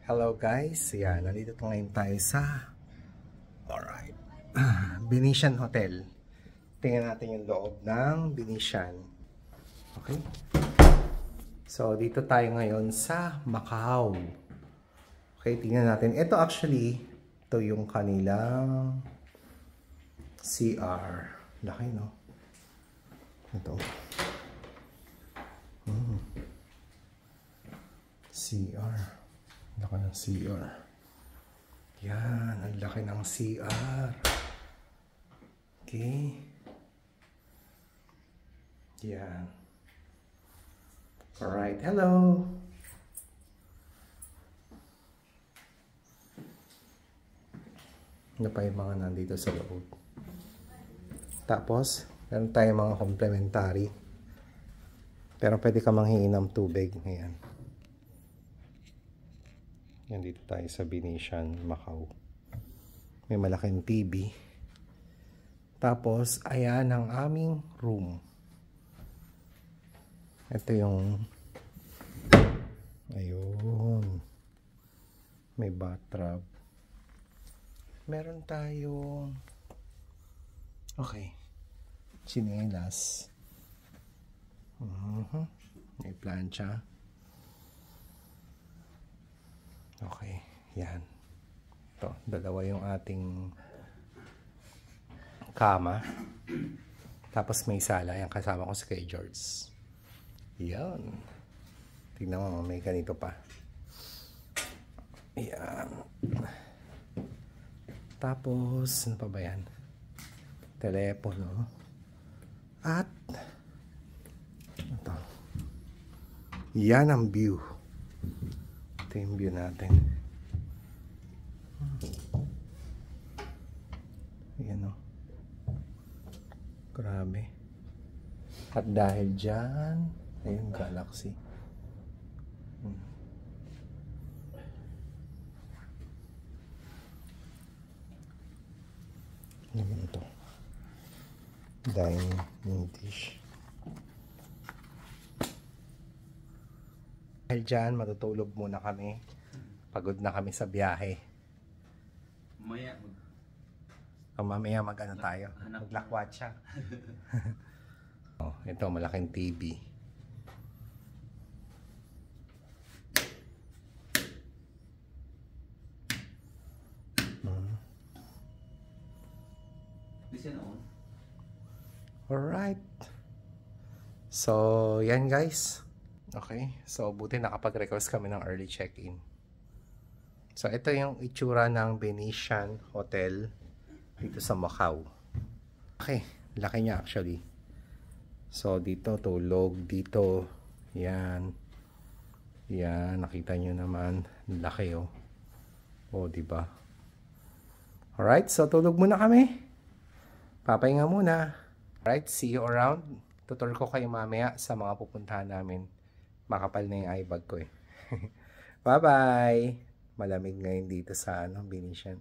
Hello guys, yan, nandito ngayon tayo sa Venetian Hotel. Tingnan natin yung loob ng Venetian. Okay? So, dito tayo ngayon sa Macau. Okay, tingnan natin. Ito actually, ito yung kanilang CR. Laki, no? Ito. CR. Laki ng CR. Yan, ang laki ng CR. Okay. Yan. Alright, hello. Ano pa yung mga nandito sa loob? Tapos, meron tayong mga complimentary. Pero pwede ka manghingi ng tubig. Ayan. Yan, dito tayo sa Venetian, Macau. May malaking TV. Tapos, ayan ang aming room. Ito yung ayun. May bathtub. Meron tayong chinelas. May plancha. Okay, yan. Ito, dalawa yung ating kama. Tapos may sala. Yan, kasama ko si Kay George. Yan. Tignan mo, may ganito pa. Yan. Tapos, ano pa ba yan? Telepono. At ito. Yan ang view. Ito yung view natin. Ayan o. Grabe. At dahil dyan, ayun, galaxy. Ano naman ito? Dining dish. Dahil dyan, matutulog muna kami. Pagod na kami sa biyahe. Mamaya mag-ano tayo? Maglakwatsa. Oh, ito, malaking TV. Alright. So, yan guys. Okay. So, buti nakapag-request kami ng early check-in. So, ito yung itsura ng Venetian Hotel dito sa Macau. Okay. Laki niya actually. So, dito, tulog. Dito. Yan. Yan. Nakita nyo naman. Laki oh. Oh, diba? Alright. So, tulog muna kami. Papahinga muna. Alright. See you around. Tutor ko kayo mamaya sa mga pupuntahan namin. Makapal na yung eye bag ko eh. Bye-bye! Malamig ngayon dito sa Venetian.